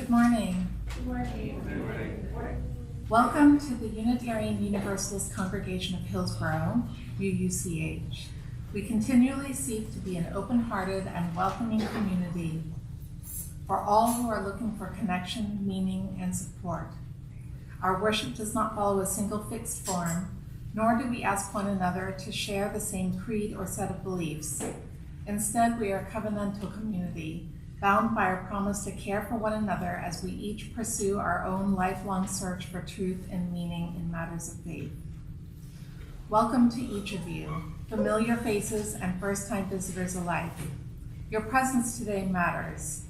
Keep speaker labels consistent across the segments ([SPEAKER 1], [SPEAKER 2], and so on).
[SPEAKER 1] Good morning.
[SPEAKER 2] Good morning.
[SPEAKER 3] Good morning.
[SPEAKER 1] Welcome to the Unitarian Universalist Congregation of Hillsborough, UUCH. We continually seek to be an open-hearted and welcoming community for all who are looking for connection, meaning, and support. Our worship does not follow a single fixed form, nor do we ask one another to share the same creed or set of beliefs. Instead, we are a covenantal community, bound by our promise to care for one another as we each pursue our own lifelong search for truth and meaning in matters of faith. Welcome to each of you, familiar faces and first-time visitors alike. Your presence today matters.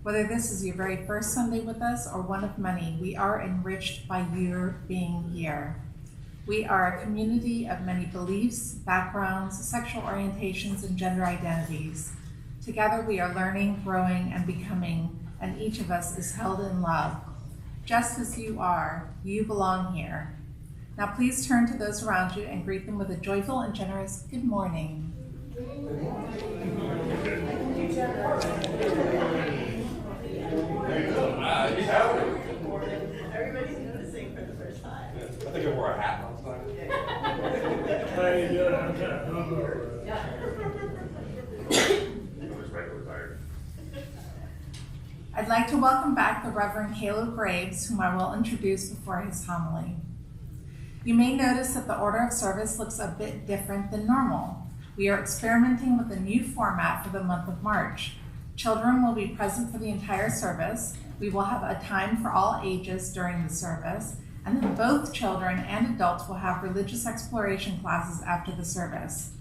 [SPEAKER 1] Whether this is your very first Sunday with us or one of many, we are enriched by your being here. We are a community of many beliefs, backgrounds, sexual orientations, and gender identities. Together we are learning, growing, and becoming, and each of us is held in love. Just as you are, you belong here. Now please turn to those around you and greet them with a joyful and generous good morning.
[SPEAKER 2] Everybody's going to sing for the first time.
[SPEAKER 3] I think I wore a hat last time.
[SPEAKER 1] I'd like to welcome back the Reverend Caleb Graves, whom I will introduce before his homily. You may notice that the order of service looks a bit different than normal. We are experimenting with a new format for the month of March. Children will be present for the entire service. We will have a time for all ages during the service, and then both children and adults will have religious exploration classes after the service.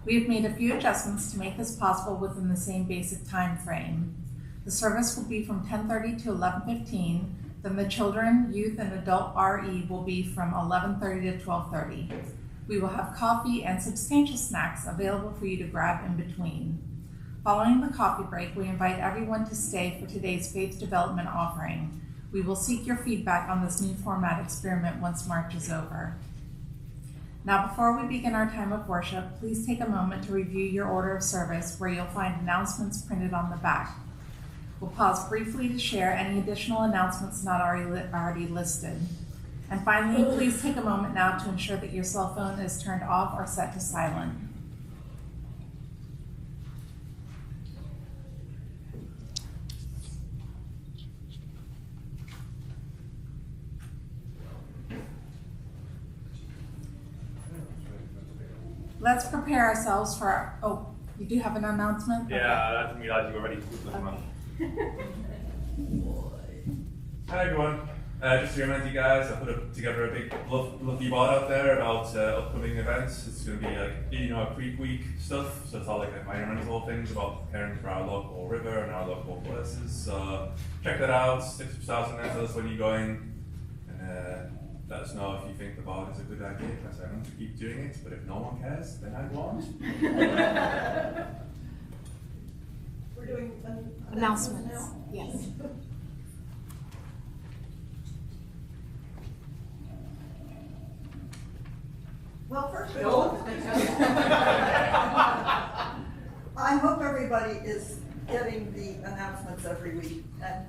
[SPEAKER 1] We have made a few adjustments to make this possible within the same basic time frame. The service will be from 10:30 to 11:15. Then the children, youth, and adult RE will be from 11:30 to 12:30. We will have coffee and substantial snacks available for you to grab in between. Following the coffee break, we invite everyone to stay for today's faith development offering. We will seek your feedback on this new format experiment once March is over. Now, before we begin our time of worship, please take a moment to review your order of service, where you'll find announcements printed on the back. We'll pause briefly to share any additional announcements not already listed. And finally, please take a moment now to ensure that your cell phone is turned off or set to silent. Let's prepare ourselves for our, you do have an announcement?
[SPEAKER 3] Yeah, I didn't realize you were ready. Hi everyone. Just to remind you guys, I put together a big fluffy board out there about upcoming events. It's going to be like, Creek Week stuff. So it's all like environmental things about caring for our local river and our local places. So check that out. Stick some stars in there. Tell us when you're going. And let us know if you think the board is a good idea, because I want to keep doing it. But if no one cares, then I won't.
[SPEAKER 2] We're doing
[SPEAKER 1] Announcements
[SPEAKER 2] now?
[SPEAKER 1] Yes.
[SPEAKER 2] Well, first of all, I hope everybody is getting the announcements every week. And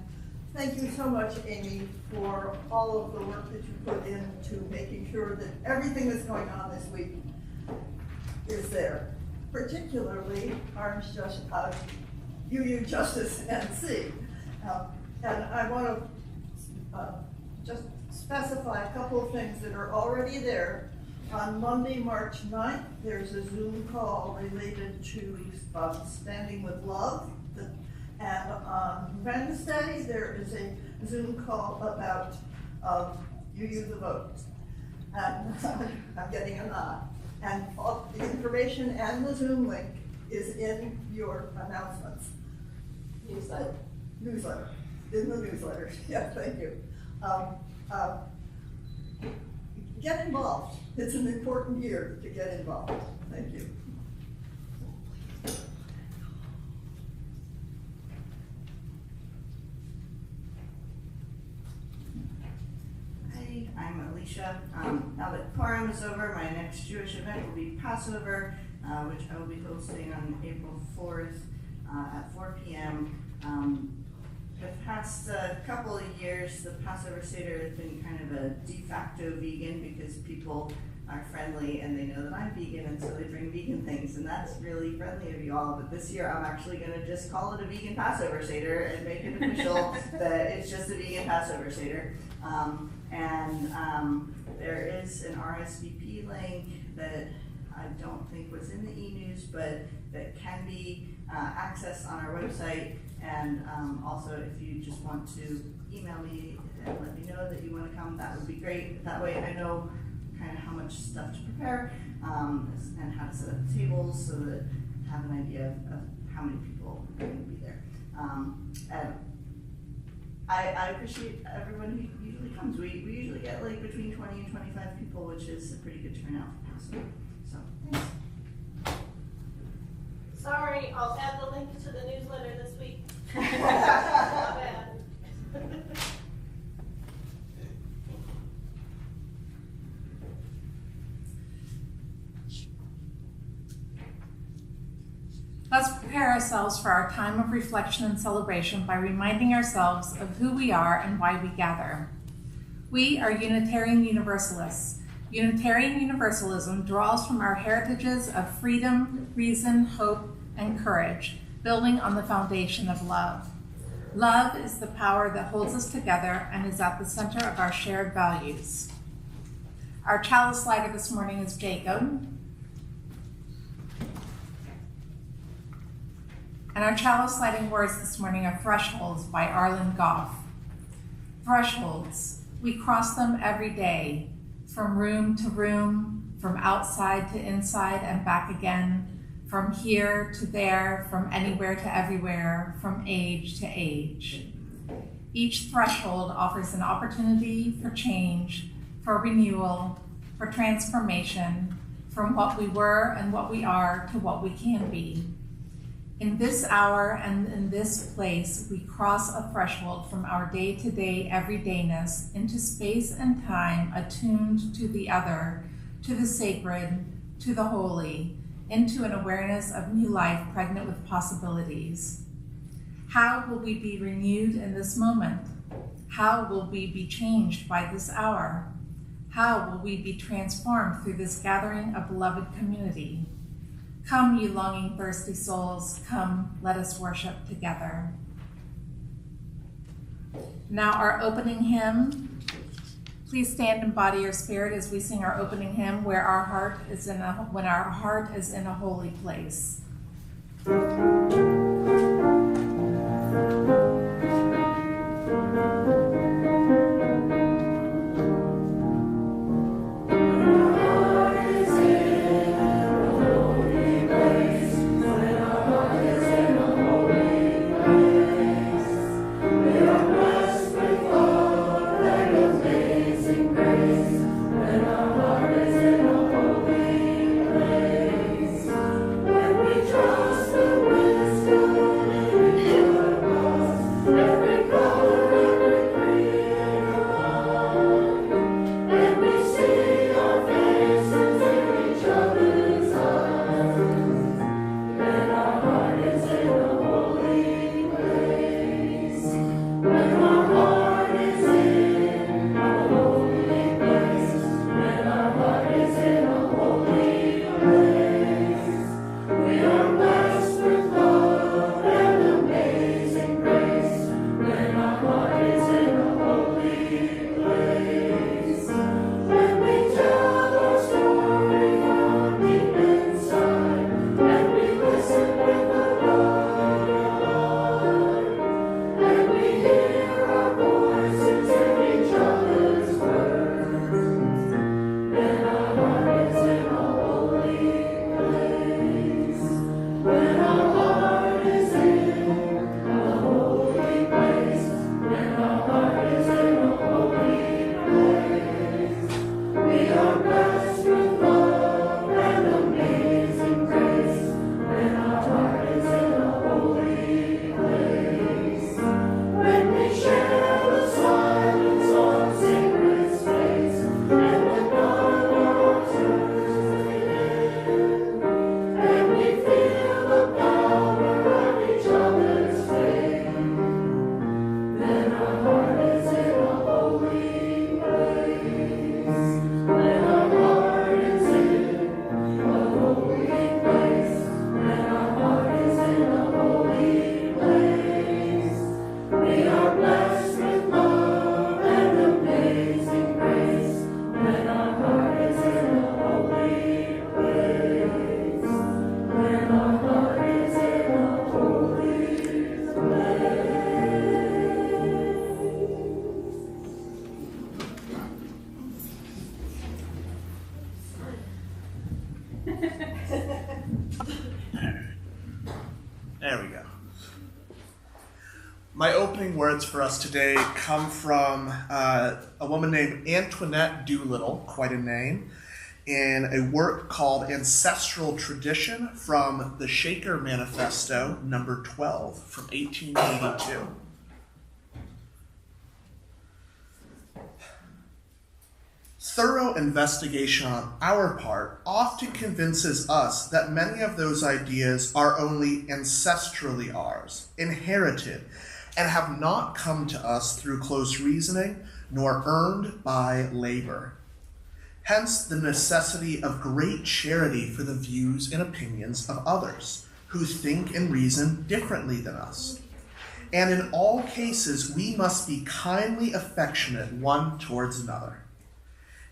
[SPEAKER 2] thank you so much, Amy, for all of the work that you put into making sure that everything that's going on this week is there. Particularly Orange UU Justice NC. And I want to just specify a couple of things that are already there. On Monday, March 9th, there's a Zoom call related to Standing with Love. And on Wednesday, there is a Zoom call about UU the Vote. And I'm getting a nod. And all the information and the Zoom link is in your announcements. Newsletter. In the newsletter. Yeah, thank you. Get involved. It's an important year to get involved. Thank you.
[SPEAKER 4] Hi, I'm Alicia. Now that Purim is over, my next Jewish event will be Passover, which I will be hosting on April 4th at 4 p.m. the past couple of years, the Passover Seder has been kind of a de facto vegan because people are friendly and they know that I'm vegan, and so they bring vegan things, and that's really friendly of you all. But this year I'm actually going to just call it a vegan Passover Seder and make it official that it's just a vegan Passover Seder. There is an RSVP link that I don't think was in the e-news, but that can be accessed on our website. And also, if you just want to email me and let me know that you want to come, that would be great. That way I know kind of how much stuff to prepare and how to set up tables so that I have an idea of how many people are going to be there. And I appreciate everyone who usually comes. We usually get like between 20 and 25 people, which is a pretty good turnout for Passover. So thanks.
[SPEAKER 5] Sorry, I'll add the link to the newsletter this week. Not bad.
[SPEAKER 1] Let's prepare ourselves for our time of reflection and celebration by reminding ourselves of who we are and why we gather. We are Unitarian Universalists. Unitarian Universalism draws from our heritages of freedom, reason, hope, and courage, building on the foundation of love. Love is the power that holds us together and is at the center of our shared values. Our chalice lighter this morning is Jacob. And our chalice lighting words this morning are Thresholds by Arlen Goff. Thresholds, we cross them every day, from room to room, from outside to inside and back again, from here to there, from anywhere to everywhere, from age to age. Each threshold offers an opportunity for change, for renewal, for transformation, from what we were and what we are to what we can be. In this hour and in this place, we cross a threshold from our day-to-day everydayness into space and time attuned to the other, to the sacred, to the holy, into an awareness of new life pregnant with possibilities. How will we be renewed in this moment? How will we be changed by this hour? How will we be transformed through this gathering of beloved community? Come, you longing, thirsty souls, come, let us worship together. Now our opening hymn. Please stand in body or spirit as we sing our opening hymn, when our heart is in a holy place.
[SPEAKER 6] Trust the wisdom There we go. My opening words for us today come from a woman named Antoinette Doolittle, quite a name, in a work called Ancestral Tradition from the Shaker Manifesto, number 12, from 1882. Thorough investigation on our part often convinces us that many of those ideas are only ancestrally ours, inherited, and have not come to us through close reasoning nor earned by labor. Hence the necessity of great charity for the views and opinions of others who think and reason differently than us. And in all cases, we must be kindly affectionate one towards another.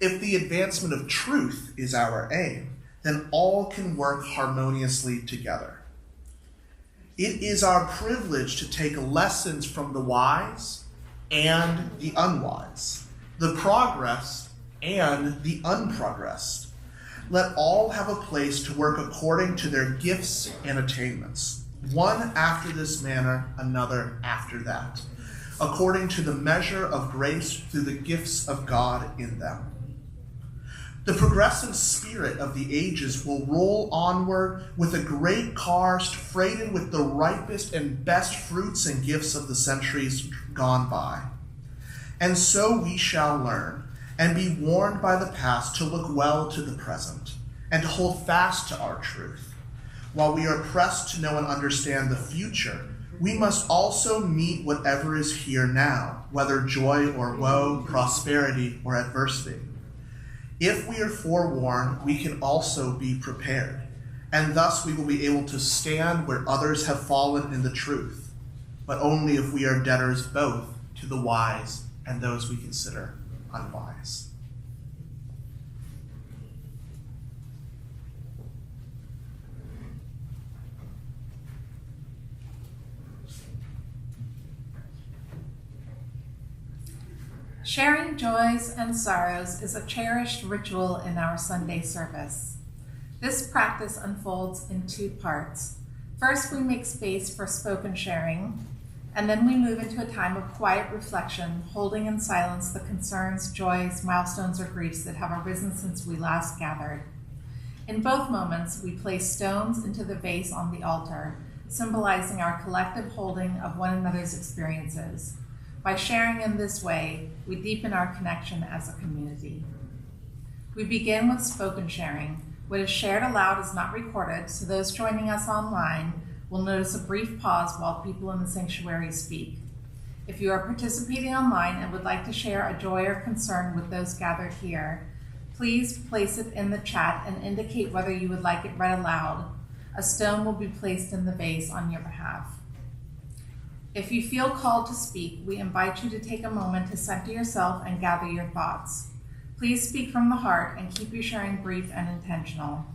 [SPEAKER 6] If the advancement of truth is our aim, then all can work harmoniously together. It is our privilege to take lessons from the wise and the unwise, the progressed and the unprogressed. Let all have a place to work according to their gifts and attainments, one after this manner, another after that, according to the measure of grace through the gifts of God in them. The progressive spirit of the ages will roll onward with a great car freighted with the ripest and best fruits and gifts of the centuries gone by. And so we shall learn and be warned by the past to look well to the present and to hold fast to our truth. While we are pressed to know and understand the future, we must also meet whatever is here now, whether joy or woe, prosperity or adversity. If we are forewarned, we can also be prepared, and thus we will be able to stand where others have fallen in the truth, but only if we are debtors both to the wise and those we consider unwise.
[SPEAKER 1] Sharing joys and sorrows is a cherished ritual in our Sunday service. This practice unfolds in two parts. First, we make space for spoken sharing, and then we move into a time of quiet reflection, holding in silence the concerns, joys, milestones, or griefs that have arisen since we last gathered. In both moments, we place stones into the vase on the altar, symbolizing our collective holding of one another's experiences. By sharing in this way, we deepen our connection as a community. We begin with spoken sharing. What is shared aloud is not recorded, so those joining us online will notice a brief pause while people in the sanctuary speak. If you are participating online and would like to share a joy or concern with those gathered here, please place it in the chat and indicate whether you would like it read aloud. A stone will be placed in the vase on your behalf. If you feel called to speak, we invite you to take a moment to center yourself and gather your thoughts. Please speak from the heart and keep your sharing brief and intentional.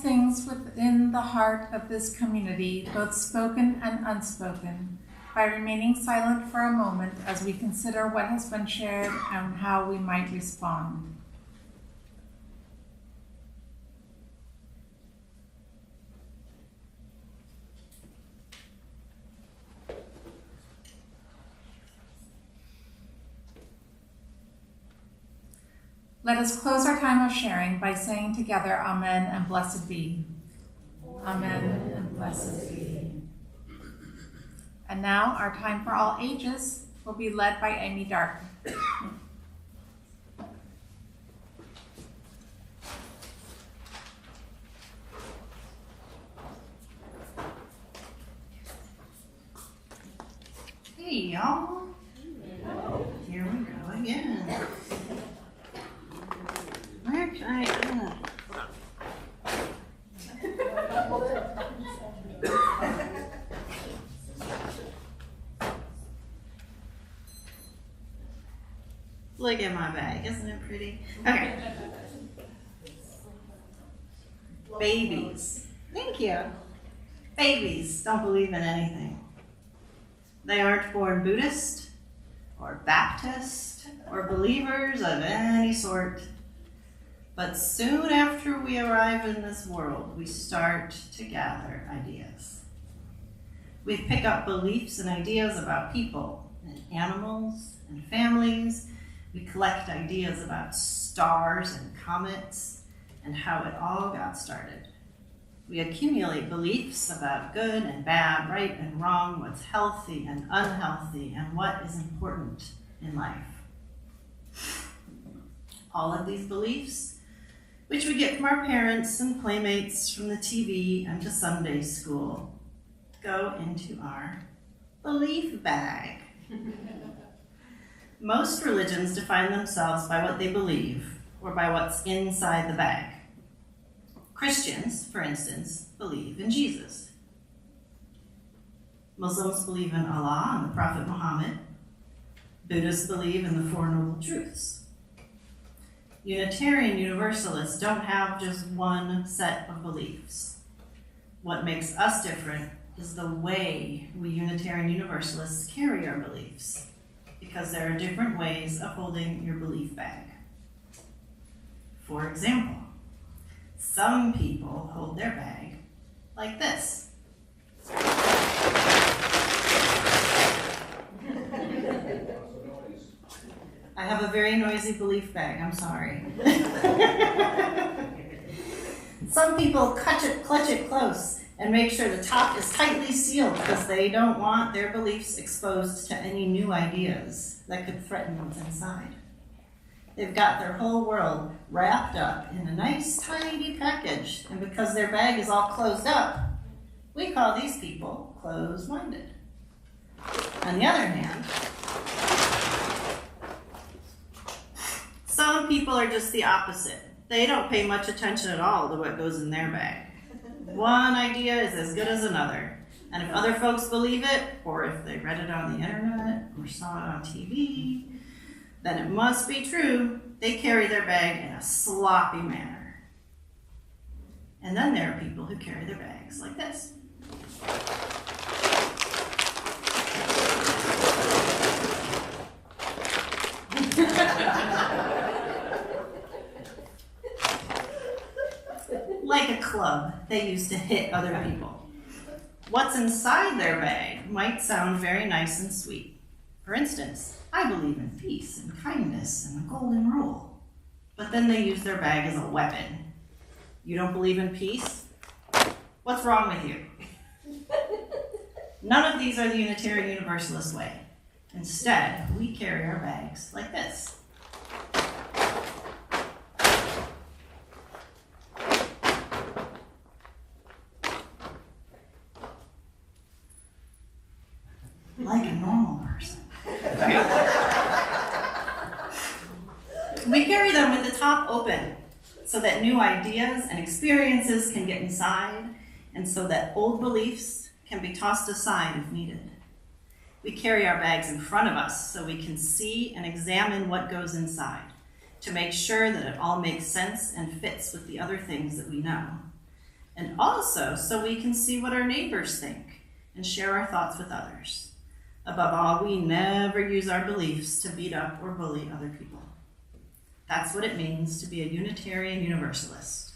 [SPEAKER 1] things within the heart of this community, both spoken and unspoken, by remaining silent for a moment as we consider what has been shared and how we might respond. Let us close our time of sharing by saying together, Amen and blessed be. Amen and blessed be. And now our time for all ages will be led by Amy Dark.
[SPEAKER 7] Hey y'all. Here we go again. Where can I Look at my bag, isn't it pretty? Okay. Babies. Thank you. Babies don't believe in anything. They aren't born Buddhist or Baptist or believers of any sort. But soon after we arrive in this world, we start to gather ideas. We pick up beliefs and ideas about people and animals and families. We collect ideas about stars and comets and how it all got started. We accumulate beliefs about good and bad, right and wrong, what's healthy and unhealthy, and what is important in life. All of these beliefs, which we get from our parents and playmates, from the TV and to Sunday school, go into our belief bag. Most religions define themselves by what they believe or by what's inside the bag. Christians, for instance, believe in Jesus. Muslims believe in Allah and the Prophet Muhammad. Buddhists believe in the Four Noble Truths. Unitarian Universalists don't have just one set of beliefs. What makes us different is the way we Unitarian Universalists carry our beliefs, because there are different ways of holding your belief bag. For example, some people hold their bag like this. I have a very noisy belief bag, I'm sorry. Some people clutch it close and make sure the top is tightly sealed because they don't want their beliefs exposed to any new ideas that could threaten what's inside. They've got their whole world wrapped up in a nice, tidy package, and because their bag is all closed up, we call these people closed-minded. On the other hand, some people are just the opposite. They don't pay much attention at all to what goes in their bag. One idea is as good as another, and if other folks believe it, or if they read it on the internet or saw it on TV, then it must be true. They carry their bag in a sloppy manner. And then there are people who carry their bags like this. Like a club, they use to hit other people. What's inside their bag might sound very nice and sweet. For instance, I believe in peace and kindness and the golden rule. But then they use their bag as a weapon. You don't believe in peace? What's wrong with you? None of these are the Unitarian Universalist way. Instead, we carry our bags like this. Like a normal person. We carry them with the top open so that new ideas and experiences can get inside, and so that old beliefs can be tossed aside if needed. We carry our bags in front of us so we can see and examine what goes inside, to make sure that it all makes sense and fits with the other things that we know. and also so we can see what our neighbors think and share our thoughts with others. Above all, we never use our beliefs to beat up or bully other people. That's what it means to be a Unitarian Universalist.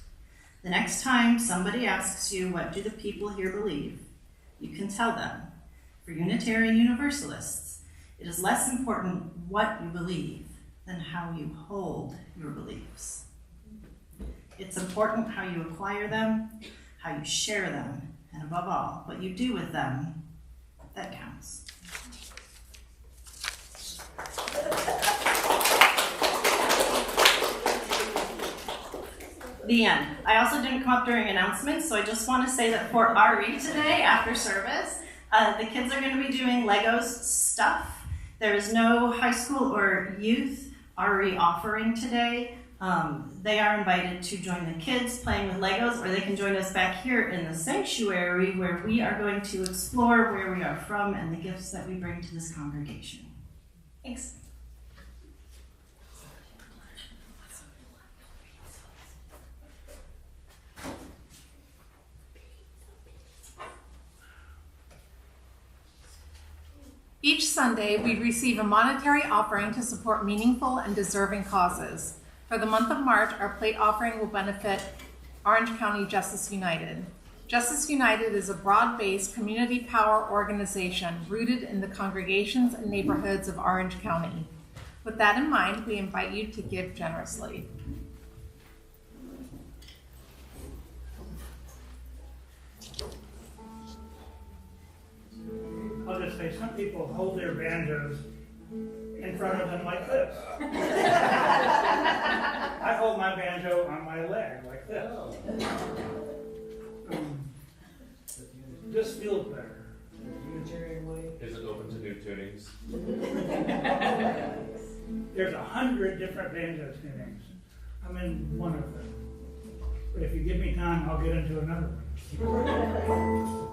[SPEAKER 7] The next time somebody asks you, what do the people here believe, you can tell them, for Unitarian Universalists, it is less important what you believe than how you hold your beliefs. It's important how you acquire them, how you share them, and above all, what you do with them, that counts. The end. I also didn't come up during announcements, so I just want to say that for RE today, after service, the kids are going to be doing Legos stuff. There is no high school or youth RE offering today. They are invited to join the kids playing with Legos, or they can join us back here in the sanctuary where we are going to explore where we are from and the gifts that we bring to this congregation. Thanks.
[SPEAKER 1] Each Sunday, we receive a monetary offering to support meaningful and deserving causes. For the month of March, our plate offering will benefit Orange County Justice United. Justice United is a broad-based community power organization rooted in the congregations and neighborhoods of Orange County. With that in mind, we invite you to give generously.
[SPEAKER 8] I'll just say, some people hold their banjos in front of them like this. I hold my banjo on my leg like this. This feels better.
[SPEAKER 9] Unitarian way.
[SPEAKER 3] Is it open to new tunings?
[SPEAKER 8] There's 100 different banjo tunings. I'm in one of them. But if you give me time, I'll get into another one.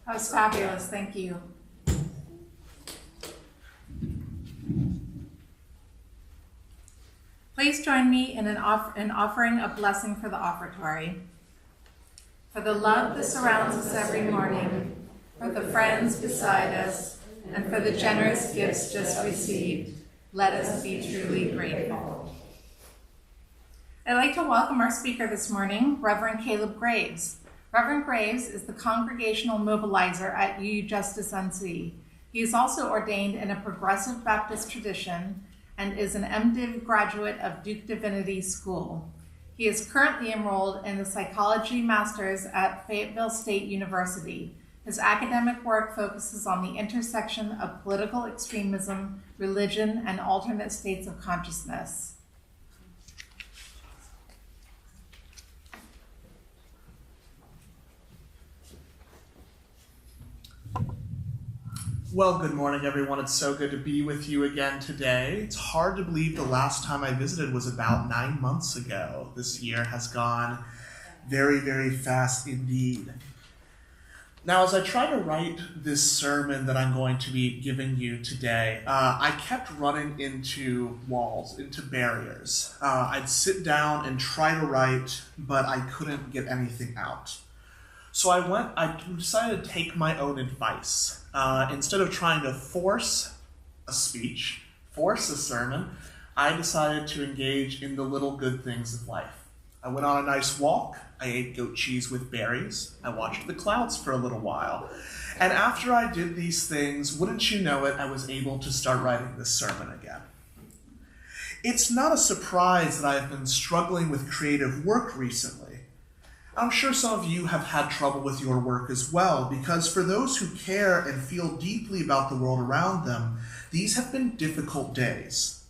[SPEAKER 1] That was fabulous, thank you. Please join me in an offering a blessing for the offertory. For the love that surrounds us every morning, for the friends beside us, and for the generous gifts just received, let us be truly grateful. I'd like to welcome our speaker this morning, Reverend Caleb Graves. Reverend Graves is the congregational mobilizer at UU Justice NC. He is also ordained in a progressive Baptist tradition and is an MDiv graduate of Duke Divinity School. He is currently enrolled in the Psychology Masters at Fayetteville State University. His academic work focuses on the intersection of political extremism, religion, and alternate states of consciousness.
[SPEAKER 6] Well, good morning, everyone. It's so good to be with you again today. It's hard to believe the last time I visited was about 9 months ago. This year has gone very, very fast indeed. Now, as I try to write this sermon that I'm going to be giving you today, I kept running into walls, into barriers. I'd sit down and try to write, but I couldn't get anything out. So I decided to take my own advice. Instead of trying to force a speech, force a sermon, I decided to engage in the little good things of life. I went on a nice walk. I ate goat cheese with berries. I watched the clouds for a little while. And after I did these things, wouldn't you know it, I was able to start writing this sermon again. It's not a surprise that I have been struggling with creative work recently. I'm sure some of you have had trouble with your work as well, because for those who care and feel deeply about the world around them, these have been difficult days.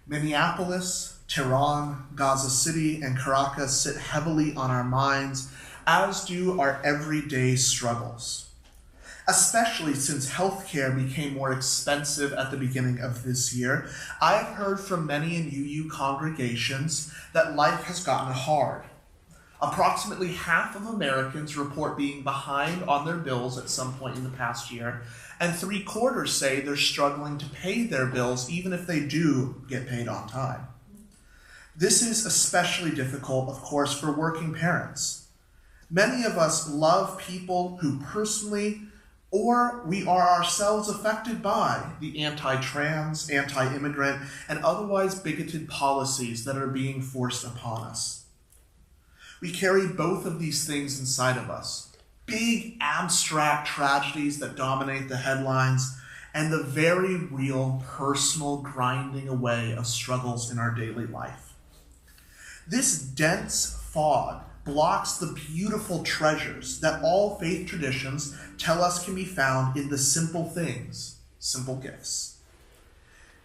[SPEAKER 6] Minneapolis, Tehran, Gaza City, and Caracas sit heavily on our minds, as do our everyday struggles. Especially since healthcare became more expensive at the beginning of this year, I've heard from many in UU congregations that life has gotten hard. Approximately half of Americans report being behind on their bills at some point in the past year, and 3/4 say they're struggling to pay their bills even if they do get paid on time. This is especially difficult, of course, for working parents. Many of us love people who personally or we are ourselves affected by the anti-trans, anti-immigrant, and otherwise bigoted policies that are being forced upon us. We carry both of these things inside of us. Big abstract tragedies that dominate the headlines, and the very real personal grinding away of struggles in our daily life. This dense fog blocks the beautiful treasures that all faith traditions tell us can be found in the simple things, simple gifts.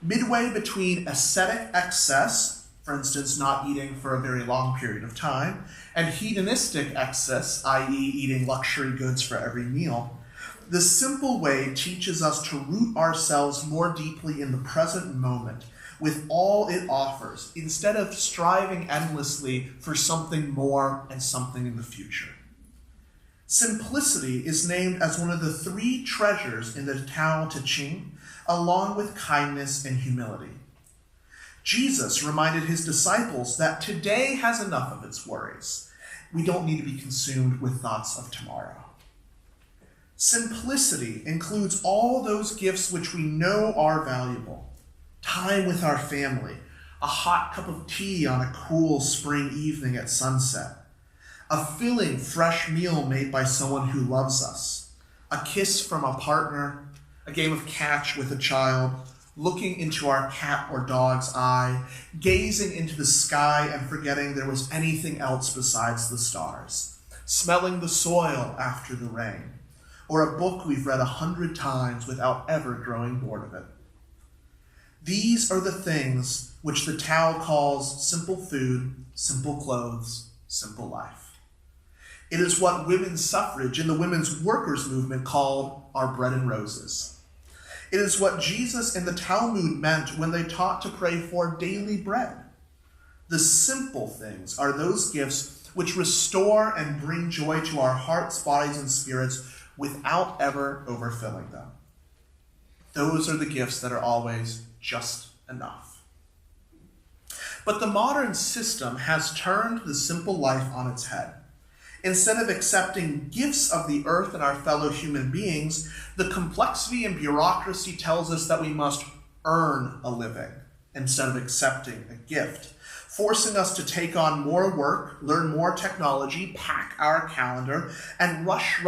[SPEAKER 6] Midway between ascetic excess, for instance, not eating for a very long period of time, and hedonistic excess, i.e. eating luxury goods for every meal, the simple way teaches us to root ourselves more deeply in the present moment with all it offers, instead of striving endlessly for something more and something in the future. Simplicity is named as one of the 3 treasures in the Tao Te Ching, along with kindness and humility. Jesus reminded his disciples that today has enough of its worries. We don't need to be consumed with thoughts of tomorrow. Simplicity includes all those gifts which we know are valuable. Time with our family, a hot cup of tea on a cool spring evening at sunset, a filling, fresh meal made by someone who loves us, a kiss from a partner, a game of catch with a child, looking into our cat or dog's eye, gazing into the sky and forgetting there was anything else besides the stars, smelling the soil after the rain, or a book we've read 100 times without ever growing bored of it. These are the things which the Tao calls simple food, simple clothes, simple life. It is what women's suffrage and the women's workers' movement called our bread and roses. It is what Jesus and the Talmud meant when they taught to pray for daily bread. The simple things are those gifts which restore and bring joy to our hearts, bodies, and spirits without ever overfilling them. Those are the gifts that are always just enough. But the modern system has turned the simple life on its head. Instead of accepting gifts of the earth and our fellow human beings, the complexity and bureaucracy tells us that we must earn a living instead of accepting a gift, forcing us to take on more work, learn more technology, pack our calendar, and rush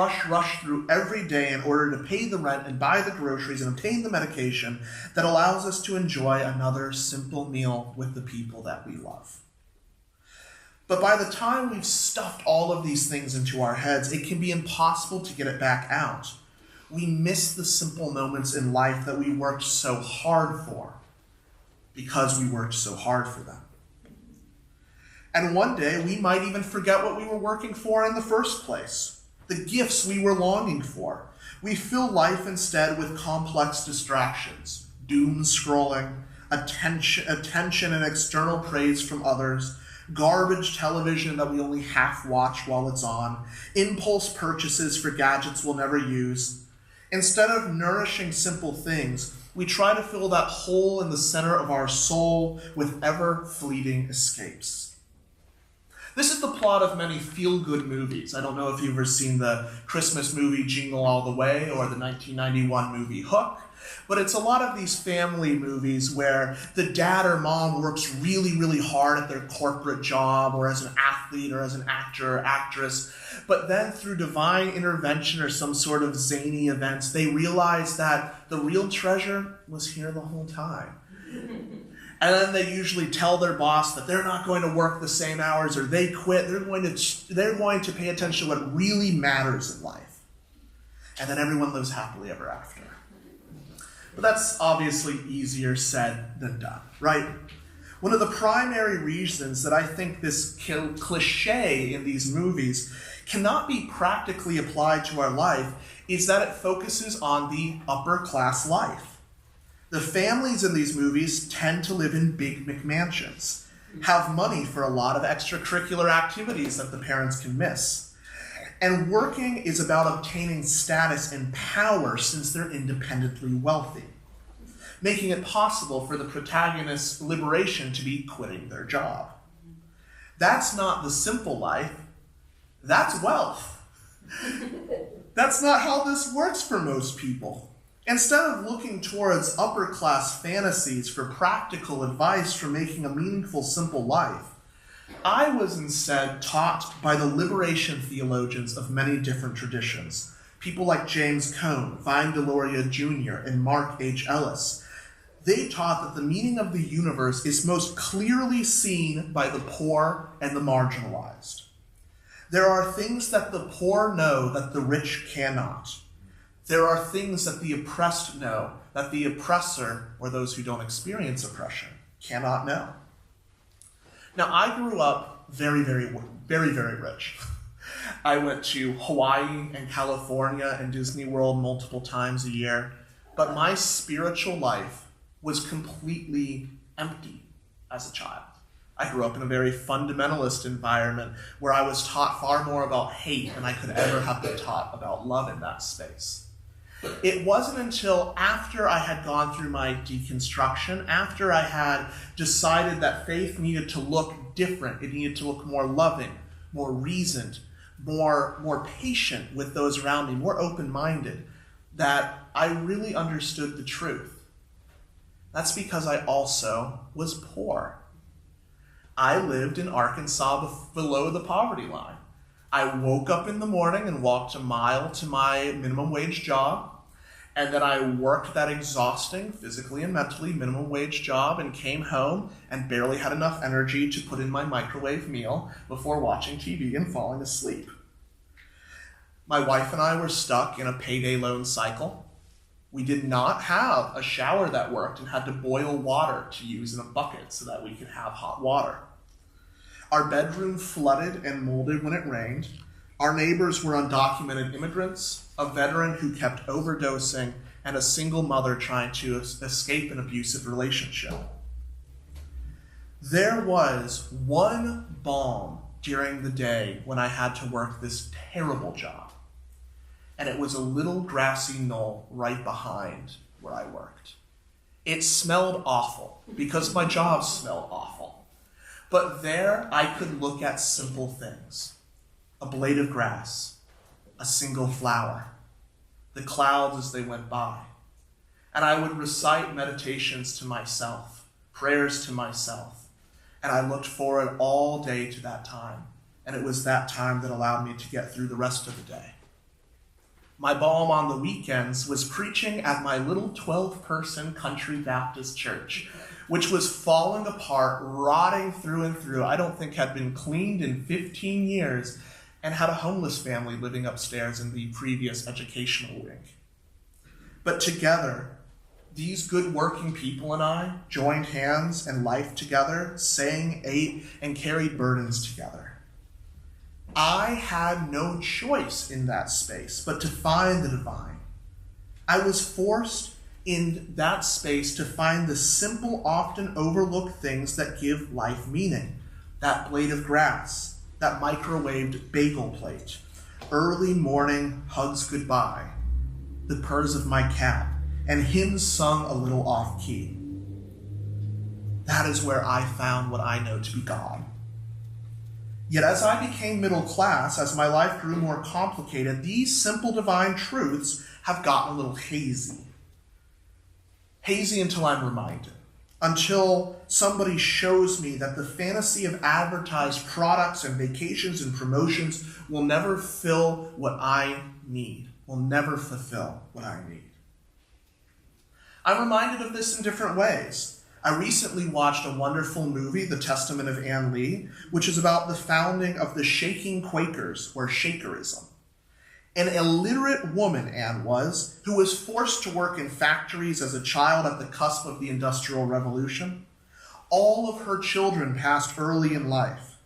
[SPEAKER 6] through every day in order to pay the rent and buy the groceries and obtain the medication that allows us to enjoy another simple meal with the people that we love. But by the time we've stuffed all of these things into our heads, it can be impossible to get it back out. We miss the simple moments in life that we worked so hard for because we worked so hard for them. And one day we might even forget what we were working for in the first place, the gifts we were longing for. We fill life instead with complex distractions, doom scrolling, attention and external praise from others, garbage television that we only half watch while it's on, impulse purchases for gadgets we'll never use. Instead of nourishing simple things, we try to fill that hole in the center of our soul with ever-fleeting escapes. This is the plot of many feel-good movies. I don't know if you've ever seen the Christmas movie Jingle All the Way or the 1991 movie Hook, but it's a lot of these family movies where the dad or mom works really, really hard at their corporate job or as an athlete or as an actor or actress, but then through divine intervention or some sort of zany events, they realize that the real treasure was here the whole time. And then they usually tell their boss that they're not going to work the same hours or they quit. They're going to pay attention to what really matters in life. And then everyone lives happily ever after. But that's obviously easier said than done, right? One of the primary reasons that I think this cliche in these movies cannot be practically applied to our life is that it focuses on the upper class life. The families in these movies tend to live in big McMansions, have money for a lot of extracurricular activities that the parents can miss. And working is about obtaining status and power since they're independently wealthy, making it possible for the protagonist's liberation to be quitting their job. That's not the simple life. That's wealth. That's not how this works for most people. Instead of looking towards upper-class fantasies for practical advice for making a meaningful, simple life, I was instead taught by the liberation theologians of many different traditions, people like James Cone, Vine Deloria Jr., and Mark H. Ellis. They taught that the meaning of the universe is most clearly seen by the poor and the marginalized. There are things that the poor know that the rich cannot. There are things that the oppressed know that the oppressor, or those who don't experience oppression, cannot know. Now, I grew up very, very, very, very rich. I went to Hawaii and California and Disney World multiple times a year, but my spiritual life was completely empty as a child. I grew up in a very fundamentalist environment where I was taught far more about hate than I could ever have been taught about love in that space. It wasn't until after I had gone through my deconstruction, after I had decided that faith needed to look different, it needed to look more loving, more reasoned, more patient with those around me, more open-minded, that I really understood the truth. That's because I also was poor. I lived in Arkansas below the poverty line. I woke up in the morning and walked a mile to my minimum wage job, and then I worked that exhausting, physically and mentally, minimum wage job and came home and barely had enough energy to put in my microwave meal before watching TV and falling asleep. My wife and I were stuck in a payday loan cycle. We did not have a shower that worked and had to boil water to use in a bucket so that we could have hot water. Our bedroom flooded and molded when it rained. Our neighbors were undocumented immigrants, a veteran who kept overdosing, and a single mother trying to escape an abusive relationship. There was one balm during the day when I had to work this terrible job, and it was a little grassy knoll right behind where I worked. It smelled awful because my job smelled awful, but there I could look at simple things. A blade of grass, a single flower, the clouds as they went by. And I would recite meditations to myself, prayers to myself. And I looked forward all day to that time. And it was that time that allowed me to get through the rest of the day. My balm on the weekends was preaching at my little 12-person country Baptist church, which was falling apart, rotting through and through. I don't think had been cleaned in 15 years, and had a homeless family living upstairs in the previous educational wing. But together, these good working people and I joined hands in life together, sang, ate, and carried burdens together. I had no choice in that space but to find the divine. I was forced in that space to find the simple, often overlooked things that give life meaning. That blade of grass, that microwaved bagel plate, early morning hugs goodbye, the purrs of my cat, and hymns sung a little off key. That is where I found what I know to be God. Yet as I became middle class, as my life grew more complicated, these simple divine truths have gotten a little hazy. Hazy until I'm reminded. Until somebody shows me that the fantasy of advertised products and vacations and promotions will never fill what I need, will never fulfill what I need. I'm reminded of this in different ways. I recently watched a wonderful movie, The Testament of Ann Lee, which is about the founding of the Shaking Quakers, or Shakerism. An illiterate woman, Anne was, who was forced to work in factories as a child at the cusp of the Industrial Revolution. All of her children passed early in life.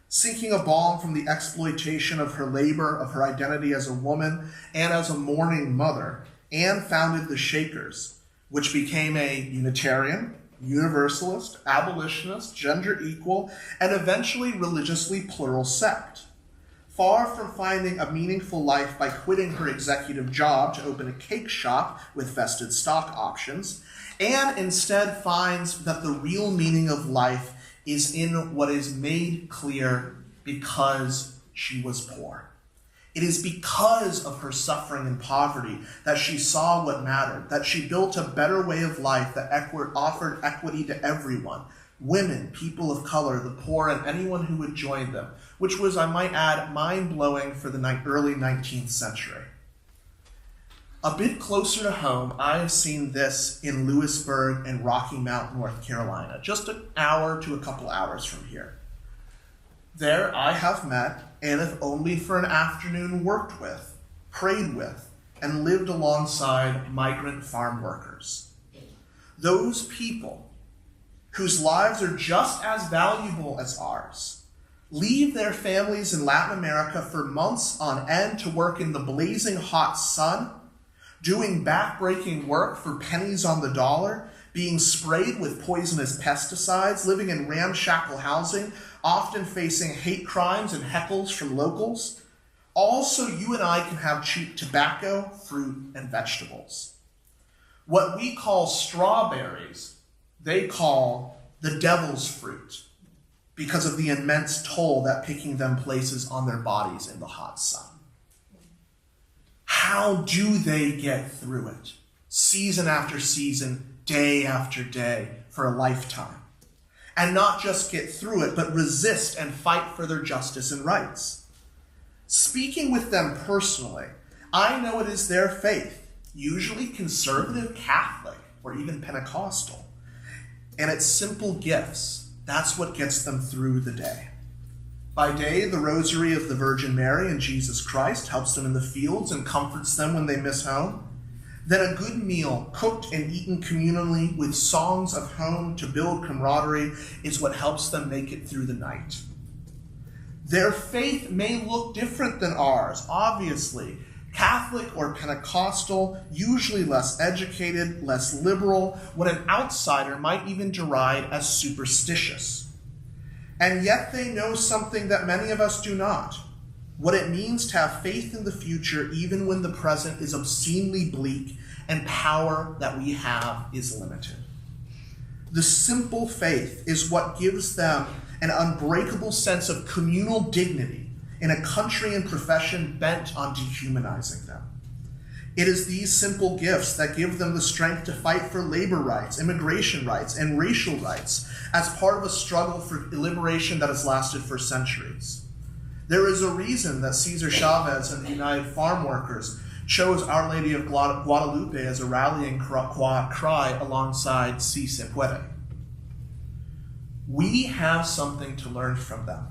[SPEAKER 6] Sinking a balm from the exploitation of her labor, of her identity as a woman, and as a mourning mother, Anne founded the Shakers, which became a Unitarian, Universalist, abolitionist, gender equal, and eventually religiously plural sect. Far from finding a meaningful life by quitting her executive job to open a cake shop with vested stock options, Anne instead finds that the real meaning of life is in what is made clear because she was poor. It is because of her suffering and poverty that she saw what mattered, that she built a better way of life that offered equity to everyone, women, people of color, the poor, and anyone who would join them, which was, I might add, mind-blowing for the early 19th century. A bit closer to home, I have seen this in Lewisburg and Rocky Mount, North Carolina, just an hour to a couple hours from here. There I have met, and if only for an afternoon worked with, prayed with, and lived alongside migrant farm workers. Those people whose lives are just as valuable as ours leave their families in Latin America for months on end to work in the blazing hot sun, doing back-breaking work for pennies on the dollar, being sprayed with poisonous pesticides, living in ramshackle housing, often facing hate crimes and heckles from locals, all so you and I can have cheap tobacco, fruit, and vegetables. What we call strawberries, they call the devil's fruit, because of the immense toll that picking them places on their bodies in the hot sun. How do they get through it? Season after season, day after day, for a lifetime. And not just get through it, but resist and fight for their justice and rights. Speaking with them personally, I know it is their faith, usually conservative Catholic or even Pentecostal, and it's simple gifts. That's what gets them through the day. By day, the rosary of the Virgin Mary and Jesus Christ helps them in the fields and comforts them when they miss home. Then a good meal, cooked and eaten communally with songs of home to build camaraderie, is what helps them make it through the night. Their faith may look different than ours, obviously. Catholic or Pentecostal, usually less educated, less liberal, what an outsider might even deride as superstitious. And yet they know something that many of us do not, what it means to have faith in the future even when the present is obscenely bleak and power that we have is limited. The simple faith is what gives them an unbreakable sense of communal dignity in a country and profession bent on dehumanizing them. It is these simple gifts that give them the strength to fight for labor rights, immigration rights, and racial rights as part of a struggle for liberation that has lasted for centuries. There is a reason that Cesar Chavez and the United Farm Workers chose Our Lady of Guadalupe as a rallying cry alongside Si Se Puede. We have something to learn from them.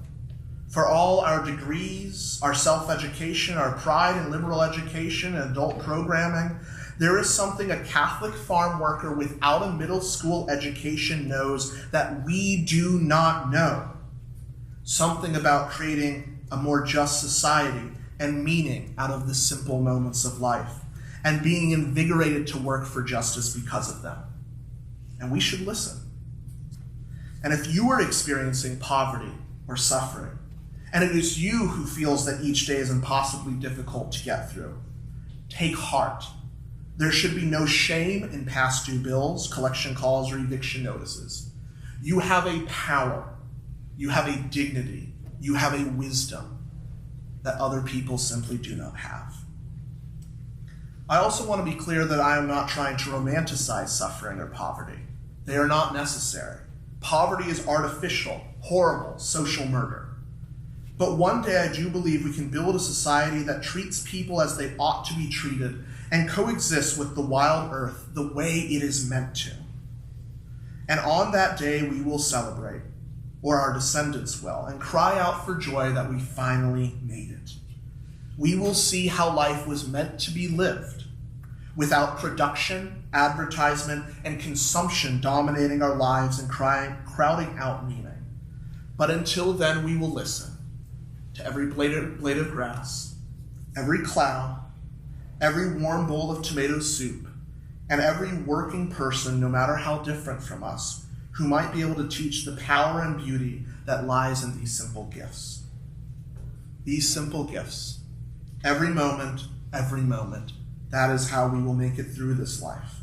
[SPEAKER 6] For all our degrees, our self-education, our pride in liberal education and adult programming, there is something a Catholic farm worker without a middle school education knows that we do not know. Something about creating a more just society and meaning out of the simple moments of life, and being invigorated to work for justice because of them. And we should listen. And if you are experiencing poverty or suffering, and it is you who feels that each day is impossibly difficult to get through, take heart. There should be no shame in past due bills, collection calls, or eviction notices. You have a power, you have a dignity, you have a wisdom that other people simply do not have. I also want to be clear that I am not trying to romanticize suffering or poverty. They are not necessary. Poverty is artificial, horrible, social murder. But one day I do believe we can build a society that treats people as they ought to be treated and coexists with the wild earth the way it is meant to. And on that day we will celebrate, or our descendants will, and cry out for joy that we finally made it. We will see how life was meant to be lived, without production, advertisement, and consumption dominating our lives and crowding out meaning. But until then, we will listen to every blade of grass, every cloud, every warm bowl of tomato soup, and every working person, no matter how different from us, who might be able to teach the power and beauty that lies in these simple gifts. These simple gifts, every moment, that is how we will make it through this life.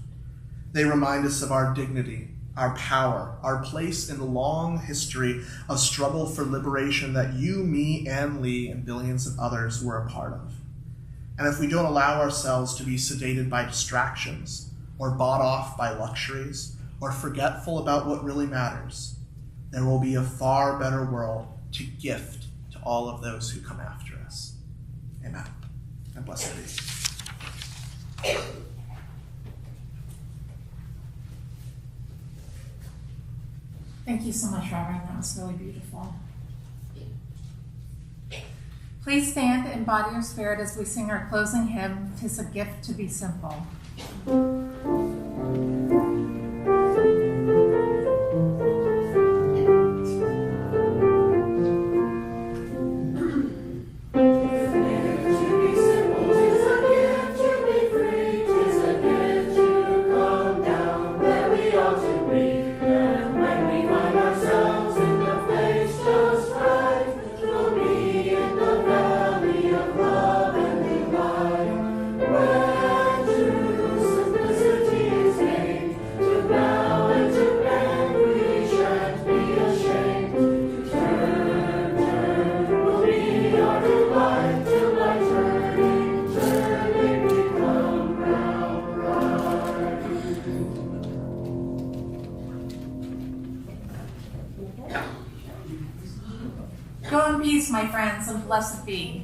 [SPEAKER 6] They remind us of our dignity, our power, our place in the long history of struggle for liberation that you, me, Ann Lee, and billions of others were a part of. And if we don't allow ourselves to be sedated by distractions, or bought off by luxuries, or forgetful about what really matters, there will be a far better world to gift to all of those who come after us. Amen. And blessed be.
[SPEAKER 1] Thank you so much, Reverend. That was really beautiful. Please stand and embody your spirit as we sing our closing hymn, "'Tis a Gift to Be Simple." Go in peace, my friends, and blessed be.